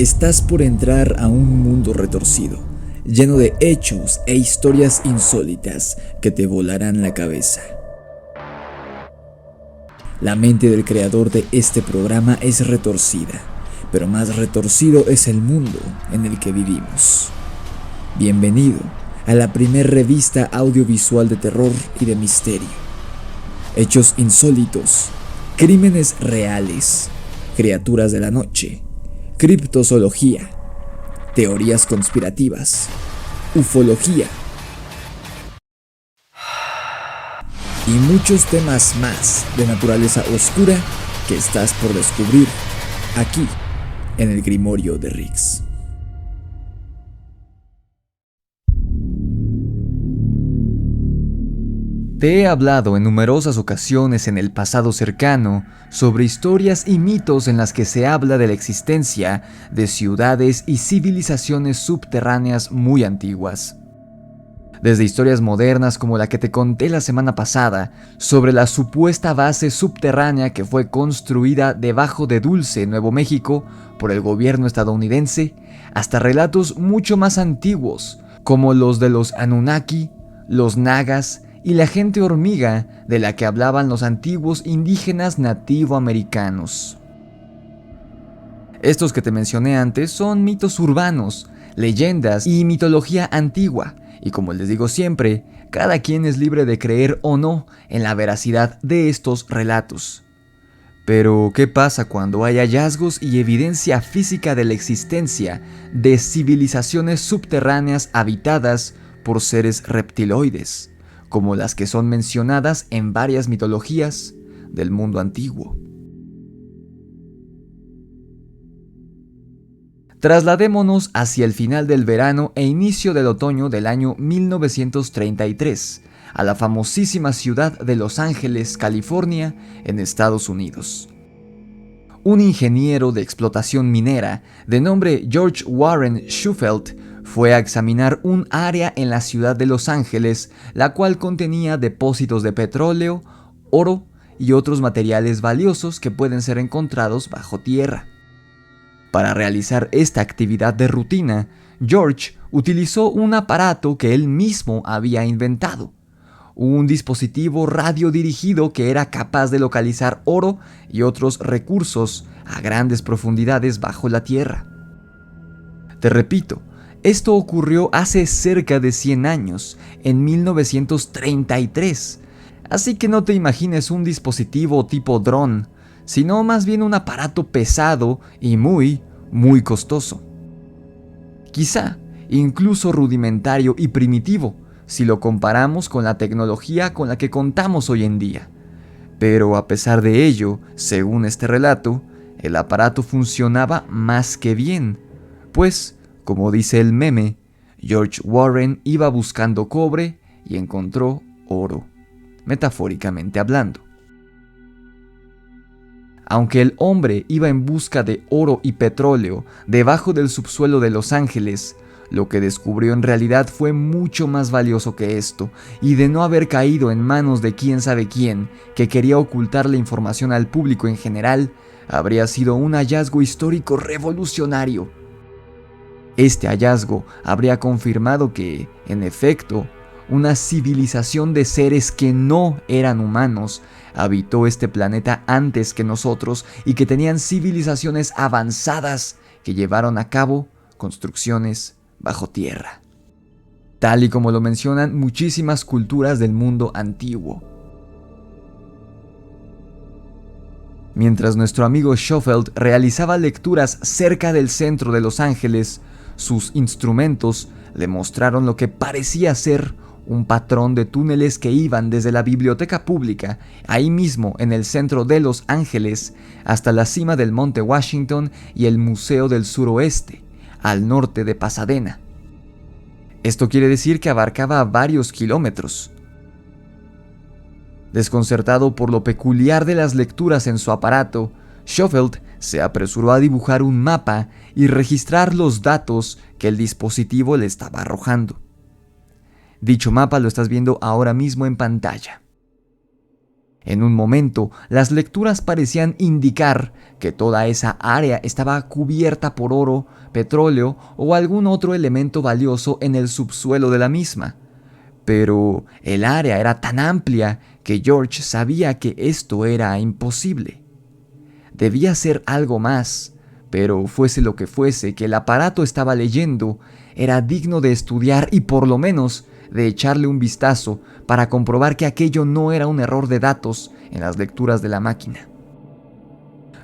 Estás por entrar a un mundo retorcido, lleno de hechos e historias insólitas que te volarán la cabeza. La mente del creador de este programa es retorcida, pero más retorcido es el mundo en el que vivimos. Bienvenido a la primer revista audiovisual de terror y de misterio. Hechos insólitos, crímenes reales, criaturas de la noche, criptozoología, teorías conspirativas, ufología y muchos temas más de naturaleza oscura que estás por descubrir aquí en el Grimorio de Riggs. Te he hablado en numerosas ocasiones en el pasado cercano sobre historias y mitos en las que se habla de la existencia de ciudades y civilizaciones subterráneas muy antiguas. Desde historias modernas como la que te conté la semana pasada sobre la supuesta base subterránea que fue construida debajo de Dulce, Nuevo México, por el gobierno estadounidense, hasta relatos mucho más antiguos como los de los Anunnaki, los Nagas y la gente hormiga de la que hablaban los antiguos indígenas nativoamericanos. Estos que te mencioné antes son mitos urbanos, leyendas y mitología antigua, y como les digo siempre, cada quien es libre de creer o no en la veracidad de estos relatos. Pero, ¿qué pasa cuando hay hallazgos y evidencia física de la existencia de civilizaciones subterráneas habitadas por seres reptiloides, como las que son mencionadas en varias mitologías del mundo antiguo? Trasladémonos hacia el final del verano e inicio del otoño del año 1933, a la famosísima ciudad de Los Ángeles, California, en Estados Unidos. Un ingeniero de explotación minera de nombre George Warren Shufelt fue a examinar un área en la ciudad de Los Ángeles, la cual contenía depósitos de petróleo, oro y otros materiales valiosos que pueden ser encontrados bajo tierra. Para realizar esta actividad de rutina, George utilizó un aparato que él mismo había inventado, un dispositivo radiodirigido que era capaz de localizar oro y otros recursos a grandes profundidades bajo la tierra. Te repito, esto ocurrió hace cerca de 100 años, en 1933, así que no te imagines un dispositivo tipo dron, sino más bien un aparato pesado y muy costoso. Quizá incluso rudimentario y primitivo, si lo comparamos con la tecnología con la que contamos hoy en día. Pero a pesar de ello, según este relato, el aparato funcionaba más que bien, pues, como dice el meme, George Warren iba buscando cobre y encontró oro, metafóricamente hablando. Aunque el hombre iba en busca de oro y petróleo debajo del subsuelo de Los Ángeles, lo que descubrió en realidad fue mucho más valioso que esto, y de no haber caído en manos de quién sabe quién, que quería ocultar la información al público en general, habría sido un hallazgo histórico revolucionario. Este hallazgo habría confirmado que, en efecto, una civilización de seres que no eran humanos habitó este planeta antes que nosotros y que tenían civilizaciones avanzadas que llevaron a cabo construcciones bajo tierra, tal y como lo mencionan muchísimas culturas del mundo antiguo. Mientras nuestro amigo Shufelt realizaba lecturas cerca del centro de Los Ángeles, sus instrumentos le mostraron lo que parecía ser un patrón de túneles que iban desde la biblioteca pública, ahí mismo en el centro de Los Ángeles, hasta la cima del Monte Washington y el Museo del Suroeste, al norte de Pasadena. Esto quiere decir que abarcaba varios kilómetros. Desconcertado por lo peculiar de las lecturas en su aparato, Shufelt se apresuró a dibujar un mapa y registrar los datos que el dispositivo le estaba arrojando. Dicho mapa lo estás viendo ahora mismo en pantalla. En un momento, las lecturas parecían indicar que toda esa área estaba cubierta por oro, petróleo o algún otro elemento valioso en el subsuelo de la misma. Pero el área era tan amplia que George sabía que esto era imposible. Debía ser algo más, pero fuese lo que fuese que el aparato estaba leyendo, era digno de estudiar y por lo menos de echarle un vistazo para comprobar que aquello no era un error de datos en las lecturas de la máquina.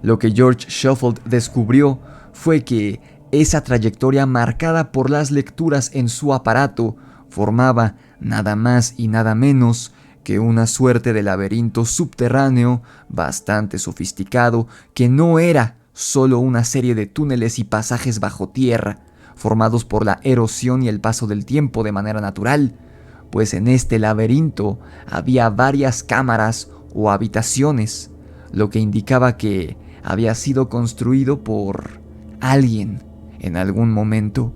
Lo que George Shufelt descubrió fue que esa trayectoria marcada por las lecturas en su aparato formaba nada más y nada menos que una suerte de laberinto subterráneo bastante sofisticado que no era solo una serie de túneles y pasajes bajo tierra, formados por la erosión y el paso del tiempo de manera natural, pues en este laberinto había varias cámaras o habitaciones, lo que indicaba que había sido construido por alguien en algún momento.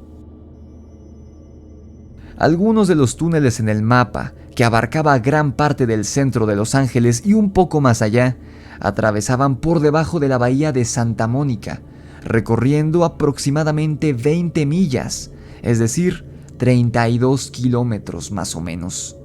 Algunos de los túneles en el mapa, que abarcaba gran parte del centro de Los Ángeles y un poco más allá, atravesaban por debajo de la bahía de Santa Mónica, recorriendo aproximadamente 20 millas, es decir, 32 kilómetros más o menos.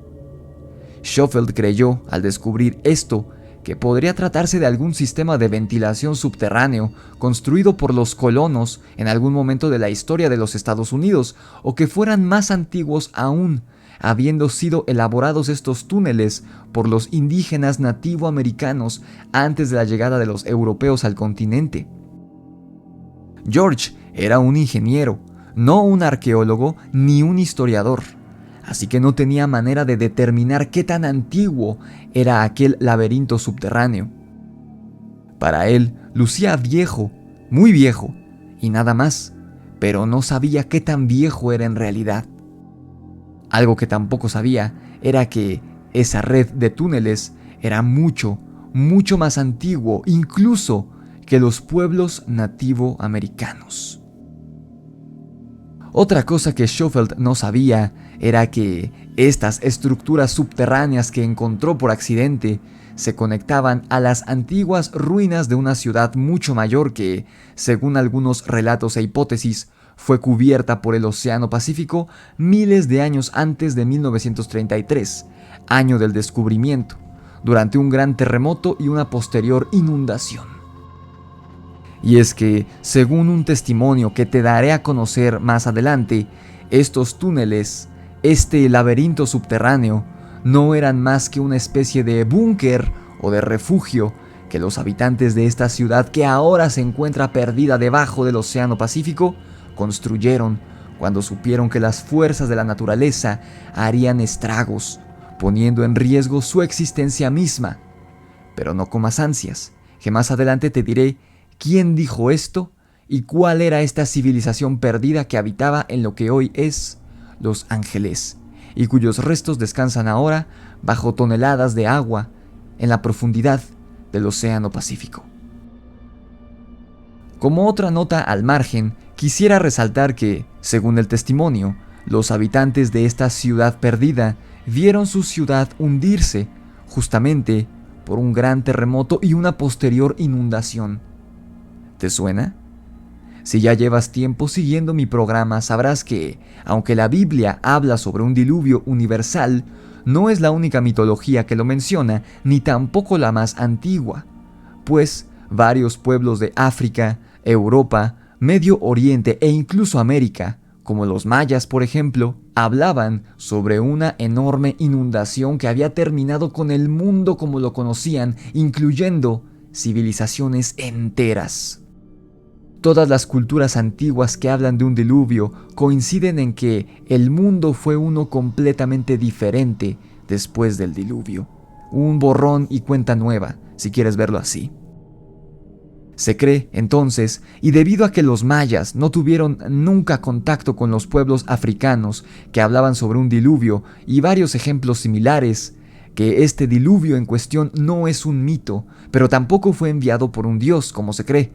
Shufelt creyó, al descubrir esto, que podría tratarse de algún sistema de ventilación subterráneo construido por los colonos en algún momento de la historia de los Estados Unidos, o que fueran más antiguos aún, habiendo sido elaborados estos túneles por los indígenas nativoamericanos antes de la llegada de los europeos al continente. George era un ingeniero, no un arqueólogo ni un historiador, así que no tenía manera de determinar qué tan antiguo era aquel laberinto subterráneo. Para él, lucía viejo, muy viejo, y nada más, pero no sabía qué tan viejo era en realidad. Algo que tampoco sabía era que esa red de túneles era mucho, mucho más antiguo, incluso que los pueblos nativoamericanos. Otra cosa que Shufelt no sabía era que estas estructuras subterráneas que encontró por accidente se conectaban a las antiguas ruinas de una ciudad mucho mayor que, según algunos relatos e hipótesis, fue cubierta por el Océano Pacífico miles de años antes de 1933, año del descubrimiento, durante un gran terremoto y una posterior inundación. Y es que, según un testimonio que te daré a conocer más adelante, estos túneles, este laberinto subterráneo, no eran más que una especie de búnker o de refugio que los habitantes de esta ciudad, que ahora se encuentra perdida debajo del Océano Pacífico, construyeron cuando supieron que las fuerzas de la naturaleza harían estragos, poniendo en riesgo su existencia misma. Pero no comas ansias, que más adelante te diré quién dijo esto y cuál era esta civilización perdida que habitaba en lo que hoy es Los Ángeles, y cuyos restos descansan ahora bajo toneladas de agua en la profundidad del Océano Pacífico. Como otra nota al margen, quisiera resaltar que, según el testimonio, los habitantes de esta ciudad perdida vieron su ciudad hundirse justamente por un gran terremoto y una posterior inundación. ¿Te suena? Si ya llevas tiempo siguiendo mi programa, sabrás que, aunque la Biblia habla sobre un diluvio universal, no es la única mitología que lo menciona, ni tampoco la más antigua, pues varios pueblos de África, Europa, Medio Oriente e incluso América, como los mayas por ejemplo, hablaban sobre una enorme inundación que había terminado con el mundo como lo conocían, incluyendo civilizaciones enteras. Todas las culturas antiguas que hablan de un diluvio coinciden en que el mundo fue uno completamente diferente después del diluvio. Un borrón y cuenta nueva, si quieres verlo así. Se cree, entonces, y debido a que los mayas no tuvieron nunca contacto con los pueblos africanos que hablaban sobre un diluvio y varios ejemplos similares, que este diluvio en cuestión no es un mito, pero tampoco fue enviado por un dios, como se cree,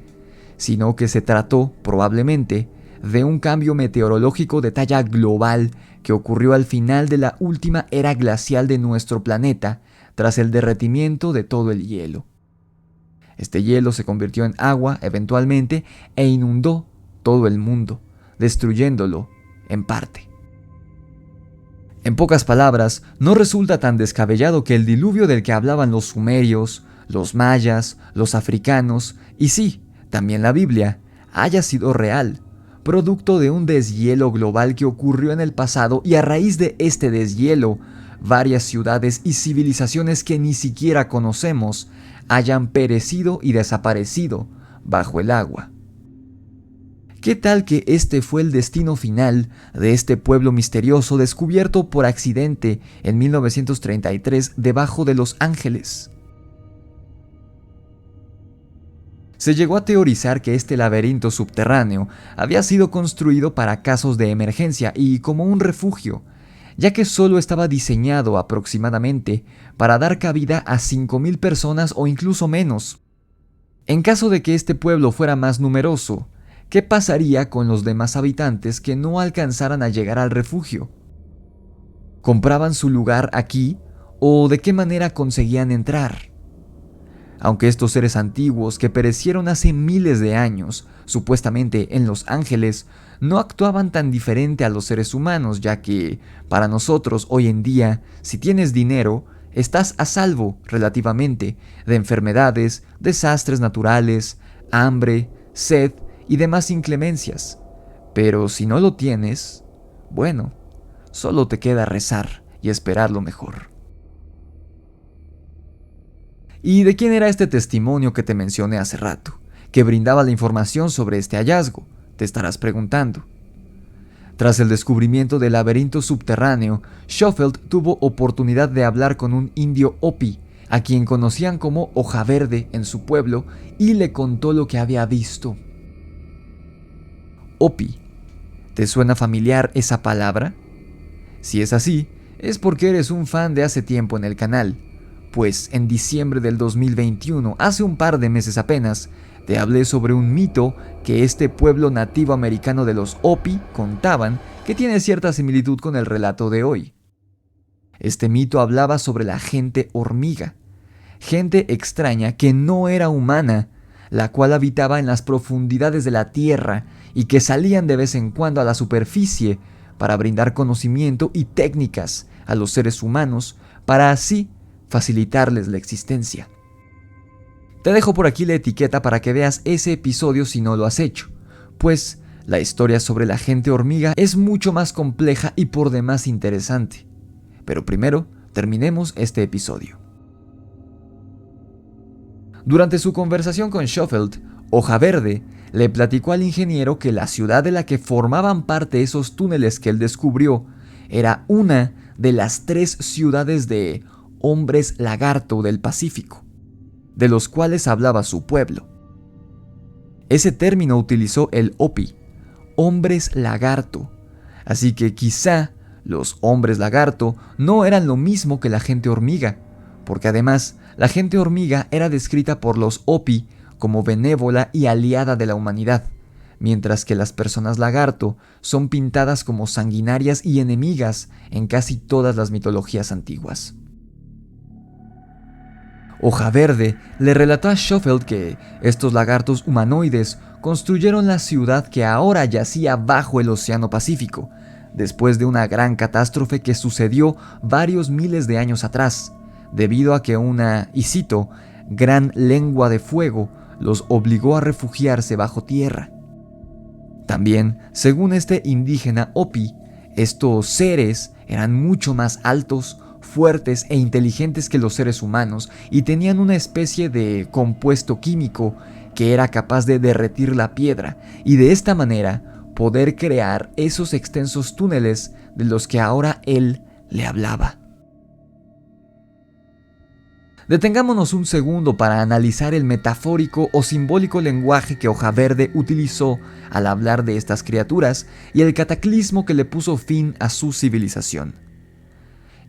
sino que se trató, probablemente, de un cambio meteorológico de talla global que ocurrió al final de la última era glacial de nuestro planeta, tras el derretimiento de todo el hielo. Este hielo se convirtió en agua eventualmente e inundó todo el mundo, destruyéndolo en parte. En pocas palabras, no resulta tan descabellado que el diluvio del que hablaban los sumerios, los mayas, los africanos y sí, también la Biblia, haya sido real, producto de un deshielo global que ocurrió en el pasado y a raíz de este deshielo, varias ciudades y civilizaciones que ni siquiera conocemos hayan perecido y desaparecido bajo el agua. ¿Qué tal que este fue el destino final de este pueblo misterioso descubierto por accidente en 1933 debajo de Los Ángeles? Se llegó a teorizar que este laberinto subterráneo había sido construido para casos de emergencia y como un refugio, ya que solo estaba diseñado aproximadamente para dar cabida a 5,000 personas o incluso menos. En caso de que este pueblo fuera más numeroso, ¿qué pasaría con los demás habitantes que no alcanzaran a llegar al refugio? ¿Compraban su lugar aquí o de qué manera conseguían entrar? Aunque estos seres antiguos que perecieron hace miles de años, supuestamente en Los Ángeles, no actuaban tan diferente a los seres humanos, ya que, para nosotros hoy en día, si tienes dinero, estás a salvo, relativamente, de enfermedades, desastres naturales, hambre, sed y demás inclemencias. Pero si no lo tienes, bueno, solo te queda rezar y esperar lo mejor. ¿Y de quién era este testimonio que te mencioné hace rato, que brindaba la información sobre este hallazgo? Te estarás preguntando. Tras el descubrimiento del laberinto subterráneo, Schofield tuvo oportunidad de hablar con un indio Hopi, a quien conocían como Hoja Verde en su pueblo, y le contó lo que había visto. Hopi, ¿te suena familiar esa palabra? Si es así, es porque eres un fan de hace tiempo en el canal, pues en diciembre del 2021, hace un par de meses apenas, te hablé sobre un mito que este pueblo nativo americano de los Hopi contaban que tiene cierta similitud con el relato de hoy. Este mito hablaba sobre la gente hormiga, gente extraña que no era humana, la cual habitaba en las profundidades de la tierra y que salían de vez en cuando a la superficie para brindar conocimiento y técnicas a los seres humanos para así facilitarles la existencia. Te dejo por aquí la etiqueta para que veas ese episodio si no lo has hecho, pues la historia sobre la gente hormiga es mucho más compleja y por demás interesante. Pero primero, terminemos este episodio. Durante su conversación con Schofield, Hoja Verde le platicó al ingeniero que la ciudad de la que formaban parte esos túneles que él descubrió era una de las 3 ciudades de hombres lagarto del Pacífico, de los cuales hablaba su pueblo. Ese término utilizó el Hopi, hombres lagarto, así que quizá los hombres lagarto no eran lo mismo que la gente hormiga, porque además la gente hormiga era descrita por los Hopi como benévola y aliada de la humanidad, mientras que las personas lagarto son pintadas como sanguinarias y enemigas en casi todas las mitologías antiguas. Hoja Verde le relató a Schofield que estos lagartos humanoides construyeron la ciudad que ahora yacía bajo el Océano Pacífico, después de una gran catástrofe que sucedió varios miles de años atrás, debido a que una, y cito, gran lengua de fuego los obligó a refugiarse bajo tierra. También, según este indígena Hopi, estos seres eran mucho más altos, fuertes e inteligentes que los seres humanos y tenían una especie de compuesto químico que era capaz de derretir la piedra y de esta manera poder crear esos extensos túneles de los que ahora él le hablaba. Detengámonos un segundo para analizar el metafórico o simbólico lenguaje que Hoja Verde utilizó al hablar de estas criaturas y el cataclismo que le puso fin a su civilización.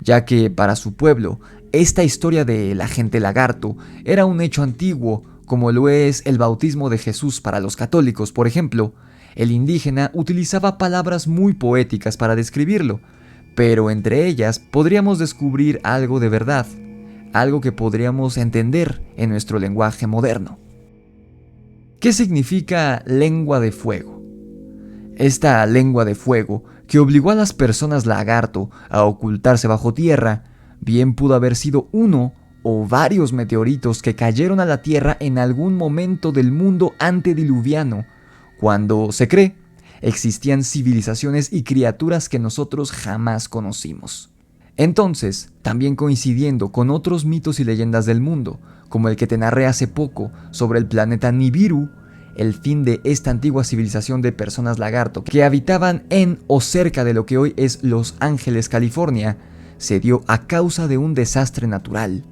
Ya que para su pueblo, esta historia de la gente lagarto era un hecho antiguo, como lo es el bautismo de Jesús para los católicos, por ejemplo. El indígena utilizaba palabras muy poéticas para describirlo, pero entre ellas podríamos descubrir algo de verdad, algo que podríamos entender en nuestro lenguaje moderno. ¿Qué significa lengua de fuego? Esta lengua de fuego, que obligó a las personas lagarto a ocultarse bajo tierra, bien pudo haber sido uno o varios meteoritos que cayeron a la Tierra en algún momento del mundo antediluviano, cuando, se cree, existían civilizaciones y criaturas que nosotros jamás conocimos. Entonces, también coincidiendo con otros mitos y leyendas del mundo, como el que te narré hace poco sobre el planeta Nibiru, el fin de esta antigua civilización de personas lagarto que habitaban en o cerca de lo que hoy es Los Ángeles, California, se dio a causa de un desastre natural.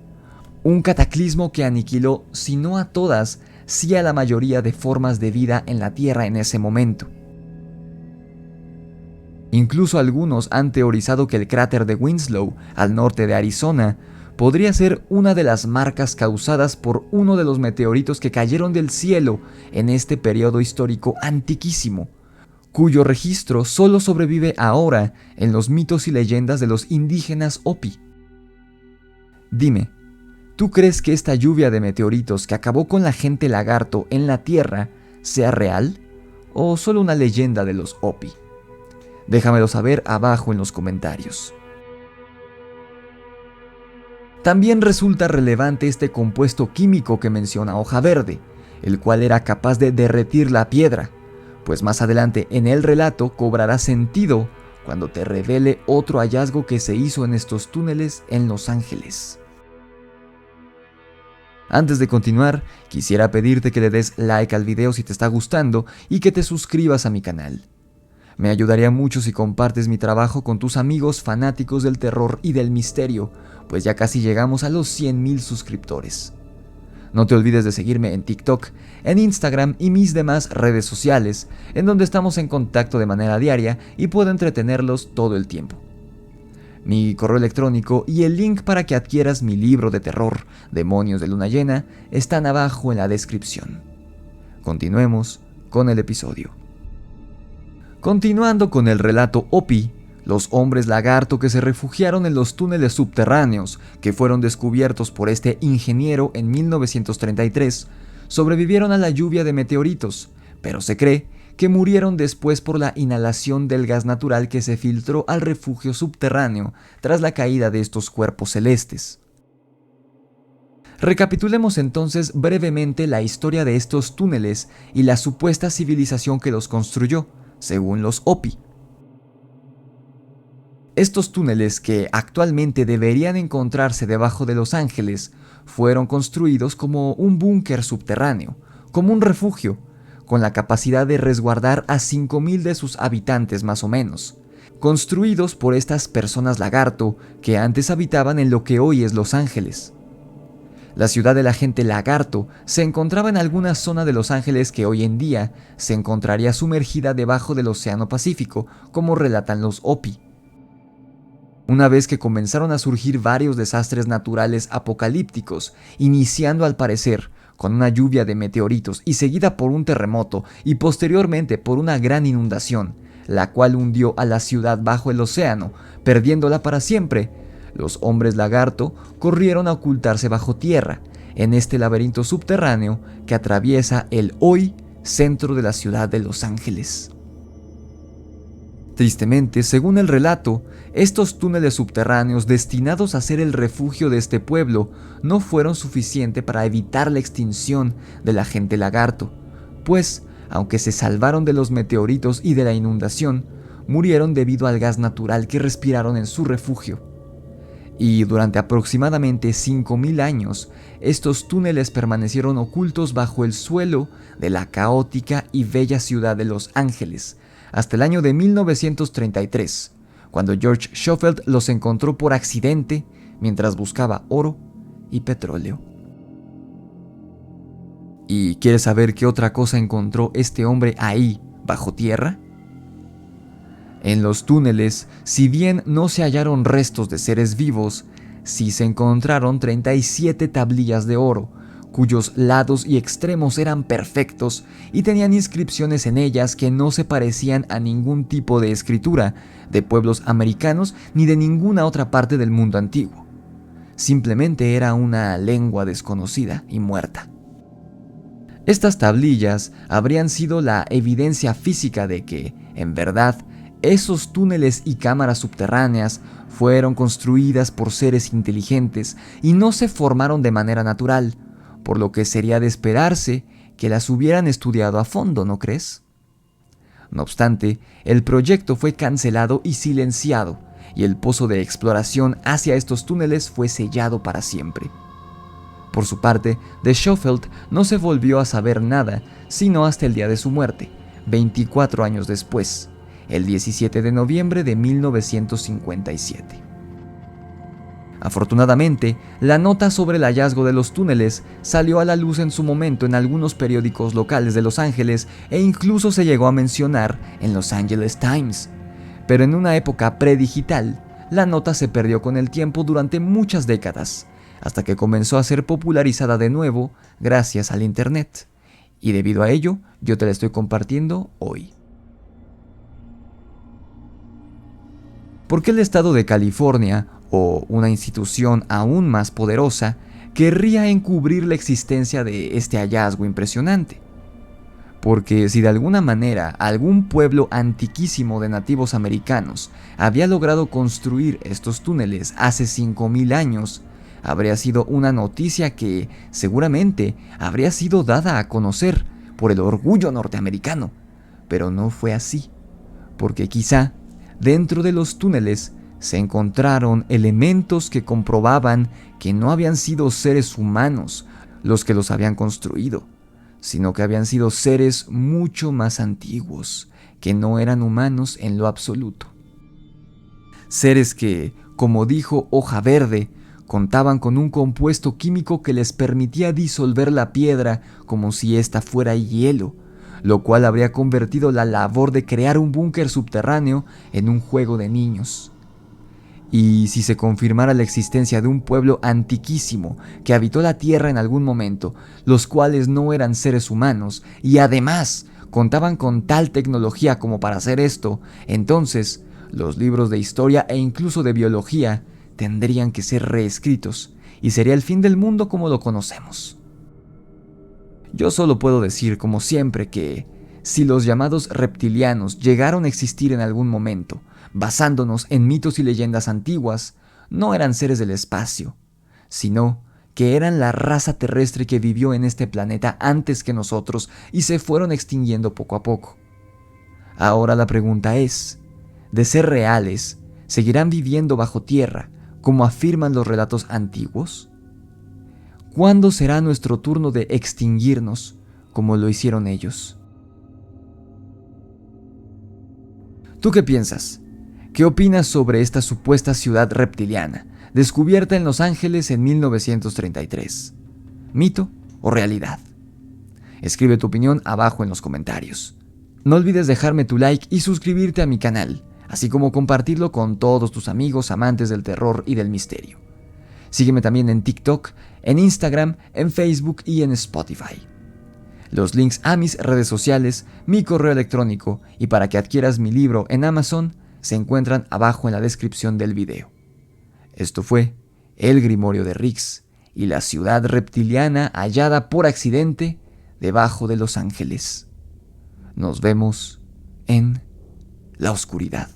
Un cataclismo que aniquiló, si no a todas, sí a la mayoría de formas de vida en la Tierra en ese momento. Incluso algunos han teorizado que el cráter de Winslow, al norte de Arizona, podría ser una de las marcas causadas por uno de los meteoritos que cayeron del cielo en este periodo histórico antiquísimo, cuyo registro solo sobrevive ahora en los mitos y leyendas de los indígenas Hopi. Dime, ¿tú crees que esta lluvia de meteoritos que acabó con la gente lagarto en la Tierra sea real o solo una leyenda de los Hopi? Déjamelo saber abajo en los comentarios. También resulta relevante este compuesto químico que menciona Hoja Verde, el cual era capaz de derretir la piedra, pues más adelante en el relato cobrará sentido cuando te revele otro hallazgo que se hizo en estos túneles en Los Ángeles. Antes de continuar, quisiera pedirte que le des like al video si te está gustando y que te suscribas a mi canal. Me ayudaría mucho si compartes mi trabajo con tus amigos fanáticos del terror y del misterio, pues ya casi llegamos a los 100,000 suscriptores. No te olvides de seguirme en TikTok, en Instagram y mis demás redes sociales, en donde estamos en contacto de manera diaria y puedo entretenerlos todo el tiempo. Mi correo electrónico y el link para que adquieras mi libro de terror, Demonios de Luna Llena, están abajo en la descripción. Continuemos con el episodio. Continuando con el relato Hopi, los hombres lagarto que se refugiaron en los túneles subterráneos que fueron descubiertos por este ingeniero en 1933, sobrevivieron a la lluvia de meteoritos, pero se cree que murieron después por la inhalación del gas natural que se filtró al refugio subterráneo tras la caída de estos cuerpos celestes. Recapitulemos entonces brevemente la historia de estos túneles y la supuesta civilización que los construyó, según los Hopi. Estos túneles, que actualmente deberían encontrarse debajo de Los Ángeles, fueron construidos como un búnker subterráneo, como un refugio, con la capacidad de resguardar a 5,000 de sus habitantes más o menos, construidos por estas personas lagarto que antes habitaban en lo que hoy es Los Ángeles. La ciudad de la gente lagarto se encontraba en alguna zona de Los Ángeles que hoy en día se encontraría sumergida debajo del Océano Pacífico, como relatan los Hopi. Una vez que comenzaron a surgir varios desastres naturales apocalípticos, iniciando al parecer con una lluvia de meteoritos y seguida por un terremoto y posteriormente por una gran inundación, la cual hundió a la ciudad bajo el océano, perdiéndola para siempre, los hombres lagarto corrieron a ocultarse bajo tierra, en este laberinto subterráneo que atraviesa el hoy centro de la ciudad de Los Ángeles. Tristemente, según el relato, estos túneles subterráneos destinados a ser el refugio de este pueblo no fueron suficientes para evitar la extinción de la gente lagarto, pues, aunque se salvaron de los meteoritos y de la inundación, murieron debido al gas natural que respiraron en su refugio. Y durante aproximadamente 5,000 años, estos túneles permanecieron ocultos bajo el suelo de la caótica y bella ciudad de Los Ángeles, hasta el año de 1933, cuando George Schofield los encontró por accidente mientras buscaba oro y petróleo. ¿Y quieres saber qué otra cosa encontró este hombre ahí, bajo tierra? En los túneles, si bien no se hallaron restos de seres vivos, sí se encontraron 37 tablillas de oro, cuyos lados y extremos eran perfectos y tenían inscripciones en ellas que no se parecían a ningún tipo de escritura de pueblos americanos ni de ninguna otra parte del mundo antiguo. simplemente era una lengua desconocida y muerta. Estas tablillas habrían sido la evidencia física de que, en verdad, esos túneles y cámaras subterráneas fueron construidas por seres inteligentes y no se formaron de manera natural, por lo que sería de esperarse que las hubieran estudiado a fondo, ¿no crees? No obstante, el proyecto fue cancelado y silenciado, y el pozo de exploración hacia estos túneles fue sellado para siempre. Por su parte, de Schofield no se volvió a saber nada, sino hasta el día de su muerte, 24 años después, el 17 de noviembre de 1957. Afortunadamente, la nota sobre el hallazgo de los túneles salió a la luz en su momento en algunos periódicos locales de Los Ángeles e incluso se llegó a mencionar en Los Angeles Times. Pero en una época predigital, la nota se perdió con el tiempo durante muchas décadas, hasta que comenzó a ser popularizada de nuevo gracias al Internet. Y debido a ello, yo te la estoy compartiendo hoy. ¿Por qué el estado de California, o una institución aún más poderosa, querría encubrir la existencia de este hallazgo impresionante? Porque si de alguna manera algún pueblo antiquísimo de nativos americanos había logrado construir estos túneles hace 5,000 años, habría sido una noticia que seguramente habría sido dada a conocer por el orgullo norteamericano. Pero no fue así, porque quizá dentro de los túneles se encontraron elementos que comprobaban que no habían sido seres humanos los que los habían construido, sino que habían sido seres mucho más antiguos, que no eran humanos en lo absoluto. Seres que, como dijo Hoja Verde, contaban con un compuesto químico que les permitía disolver la piedra como si ésta fuera hielo, lo cual habría convertido la labor de crear un búnker subterráneo en un juego de niños. Y si se confirmara la existencia de un pueblo antiquísimo que habitó la Tierra en algún momento, los cuales no eran seres humanos y además contaban con tal tecnología como para hacer esto, entonces los libros de historia e incluso de biología tendrían que ser reescritos y sería el fin del mundo como lo conocemos. Yo solo puedo decir, como siempre, que si los llamados reptilianos llegaron a existir en algún momento, basándonos en mitos y leyendas antiguas, no eran seres del espacio, sino que eran la raza terrestre que vivió en este planeta antes que nosotros y se fueron extinguiendo poco a poco. Ahora la pregunta es, de ser reales, ¿seguirán viviendo bajo tierra, como afirman los relatos antiguos? ¿Cuándo será nuestro turno de extinguirnos, como lo hicieron ellos? ¿Tú qué piensas? ¿Qué opinas sobre esta supuesta ciudad reptiliana, descubierta en Los Ángeles en 1933? ¿Mito o realidad? Escribe tu opinión abajo en los comentarios. No olvides dejarme tu like y suscribirte a mi canal, así como compartirlo con todos tus amigos amantes del terror y del misterio. Sígueme también en TikTok, en Instagram, en Facebook y en Spotify. Los links a mis redes sociales, mi correo electrónico y para que adquieras mi libro en Amazon se encuentran abajo en la descripción del video. Esto fue El Grimorio de Riggs y la ciudad reptiliana hallada por accidente debajo de Los Ángeles. Nos vemos en la oscuridad.